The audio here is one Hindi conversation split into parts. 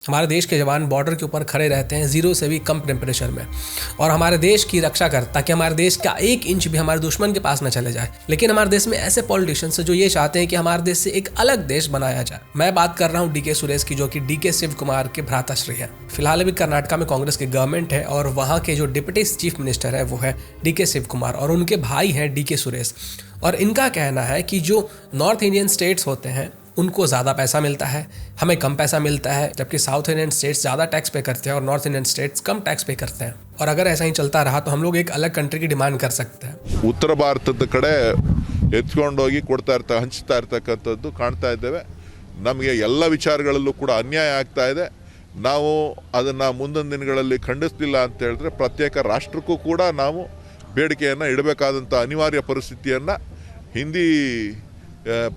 हमारे देश के जवान बॉर्डर के ऊपर खड़े रहते हैं 0 से भी कम टेम्परेचर में और हमारे देश की रक्षा कर, ताकि हमारे देश का 1 इंच भी हमारे दुश्मन के पास न चले जाए। लेकिन हमारे देश में ऐसे पॉलिटिशियंस हैं जो ये चाहते हैं कि हमारे देश से एक अलग देश बनाया जाए। मैं बात कर रहा हूँ डीके सुरेश की, जो कि डीके शिव कुमार के भ्राताश्री है। फिलहाल अभी कर्नाटका में कांग्रेस की गवर्नमेंट है और वहाँ के जो डिप्टी चीफ मिनिस्टर है वो है डीके शिव कुमार और उनके भाई हैं डीके सुरेश। और इनका कहना है कि जो नॉर्थ इंडियन स्टेट्स होते हैं उनको ज़्यादा पैसा मिलता है, हमें कम पैसा मिलता है, जबकि साउथ इंडियन स्टेट्स ज़्यादा टैक्स पे करते हैं और नॉर्थ इंडियन स्टेट्स कम टैक्स पे करते हैं। और अगर ऐसा ही चलता रहा तो हम लोग एक अलग कंट्री की डिमांड कर सकते हैं। उत्तर ಭಾರತದ ಕಡೆ ಎತ್ಕೊಂಡೋಗಿ ಹಂಚ್ತಾ ಇರ್ತಕ್ಕಂಥದ್ದು ಕಾಣ್ತಾ ಇದ್ದೇವೆ। ನಮಗೆ ಎಲ್ಲ ವಿಚಾರಗಳಲ್ಲೂ ಕೂಡ ಅನ್ಯಾಯ ಆಗ್ತಾ ಇದೆ। ನಾವು ಅದನ್ನು ಮುಂದಿನ ದಿನಗಳಲ್ಲಿ ಖಂಡಿಸಲಿಲ್ಲ ಅಂತ ಹೇಳಿದ್ರೆ ಪ್ರತ್ಯೇಕ ರಾಷ್ಟ್ರಕ್ಕೂ ಕೂಡ ನಾವು ಬೇಡಿಕೆಯನ್ನು ಇಡಬೇಕಾದಂಥ ಅನಿವಾರ್ಯ ಪರಿಸ್ಥಿತಿಯನ್ನು ಹಿಂದಿ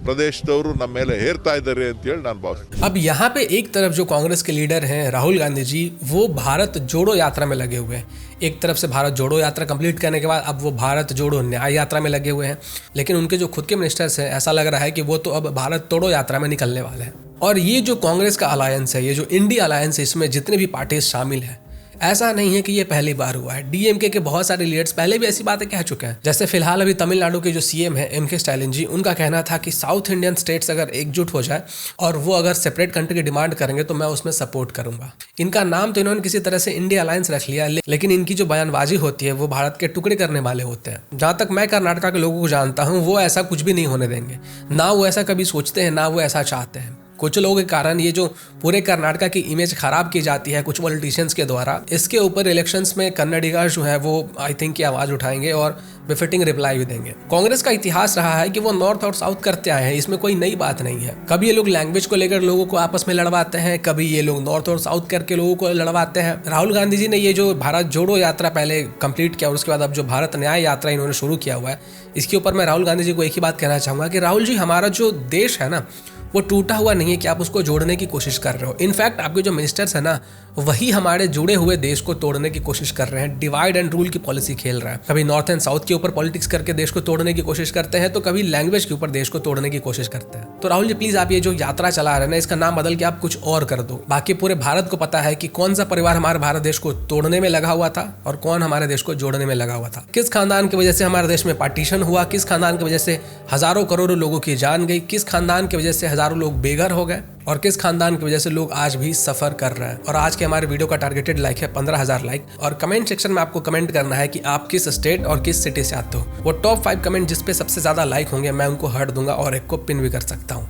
प्रदेशदವರು ನಮ್ಮ ಮೇಲೆ ಹೇರ್ತಾ ಇದ್ದಾರೆ ಅಂತ ಹೇಳಿ ನಾನು ಭಾವಿಸ್ತೀನಿ। अब यहाँ पे एक तरफ जो कांग्रेस के लीडर हैं राहुल गांधी जी, वो भारत जोड़ो यात्रा में लगे हुए हैं। एक तरफ से भारत जोड़ो यात्रा कंप्लीट करने के बाद अब वो भारत जोड़ो न्याय यात्रा में लगे हुए हैं। लेकिन उनके जो खुद के मिनिस्टर्स हैं, ऐसा लग रहा है कि वो तो अब भारत तोड़ो यात्रा में निकलने वाले हैं। और ये जो कांग्रेस का अलायंस है, ये जो इंडिया अलायंस है, इसमें जितने भी पार्टीज शामिल हैं, ऐसा नहीं है कि ये पहली बार हुआ है। डीएमके के बहुत सारे लीडर्स पहले भी ऐसी बातें कह चुके हैं। जैसे फिलहाल अभी तमिलनाडु के जो सीएम है एम के स्टालिन जी, उनका कहना था कि साउथ इंडियन स्टेट्स अगर एकजुट हो जाए और वो अगर सेपरेट कंट्री की डिमांड करेंगे तो मैं उसमें सपोर्ट करूंगा। इनका नाम तो इन्होंने किसी तरह से इंडिया अलायंस रख लिया, लेकिन इनकी जो बयानबाजी होती है वो भारत के टुकड़े करने वाले होते हैं। जहाँ तक मैं कर्नाटका के लोगों को जानता हूँ, वो ऐसा कुछ भी नहीं होने देंगे। ना वो ऐसा कभी सोचते हैं, ना वो ऐसा चाहते हैं। कुछ लोगों के कारण ये जो पूरे कर्नाटका की इमेज खराब की जाती है कुछ पॉलिटिशियंस के द्वारा, इसके ऊपर इलेक्शंस में कन्नडिगा जो है वो आई थिंक की आवाज़ उठाएंगे और बिफिटिंग रिप्लाई भी देंगे। कांग्रेस का इतिहास रहा है कि वो नॉर्थ और साउथ करते आए हैं, इसमें कोई नई बात नहीं है। कभी ये लोग लैंग्वेज को लेकर लोगों को आपस में लड़वाते हैं, कभी ये लोग नॉर्थ और साउथ करके लोगों को लड़वाते हैं। राहुल गांधी जी ने ये जो भारत जोड़ो यात्रा पहले कंप्लीट किया और उसके बाद अब जो भारत न्याय यात्रा इन्होंने शुरू किया हुआ है, इसके ऊपर मैं राहुल गांधी जी को एक ही बात कहना चाहूँगा कि राहुल जी, हमारा जो देश है ना, वो टूटा हुआ नहीं है कि आप उसको जोड़ने की कोशिश कर रहे हो। इनफैक्ट आपके जो मिनिस्टर्स हैं ना, वही हमारे जुड़े हुए देश को तोड़ने की कोशिश कर रहे हैं। डिवाइड एंड रूल की पॉलिसी खेल रहा है। कभी नॉर्थ एंड साउथ के ऊपर पॉलिटिक्स करके देश को तोड़ने की कोशिश करते हैं, तो कभी लैंग्वेज के ऊपर देश को तोड़ने की कोशिश करते हैं। तो राहुल जी प्लीज, आप ये जो यात्रा चला रहे हैं ना, इसका नाम बदल के आप कुछ और कर दो। बाकी पूरे भारत को पता है कि कौन सा परिवार हमारे भारत देश को तोड़ने में लगा हुआ था और कौन हमारे देश को जोड़ने में लगा हुआ था। किस खानदान की वजह से हमारे देश में पार्टीशन हुआ, किस खानदान की वजह से हजारों करोड़ों लोगों की जान गई, किस खानदान की वजह से हजारों लोग बेघर हो गए और किस खानदान की वजह से लोग आज भी सफर कर रहे हैं। और आज के हमारे वीडियो का टारगेटेड लाइक है 15,000 लाइक। और कमेंट सेक्शन में आपको कमेंट करना है कि आप किस स्टेट और किस सिटी से आते हो। वो टॉप 5 कमेंट जिस पे सबसे ज्यादा लाइक होंगे, मैं उनको हट दूंगा और एक को पिन भी कर सकता हूँ।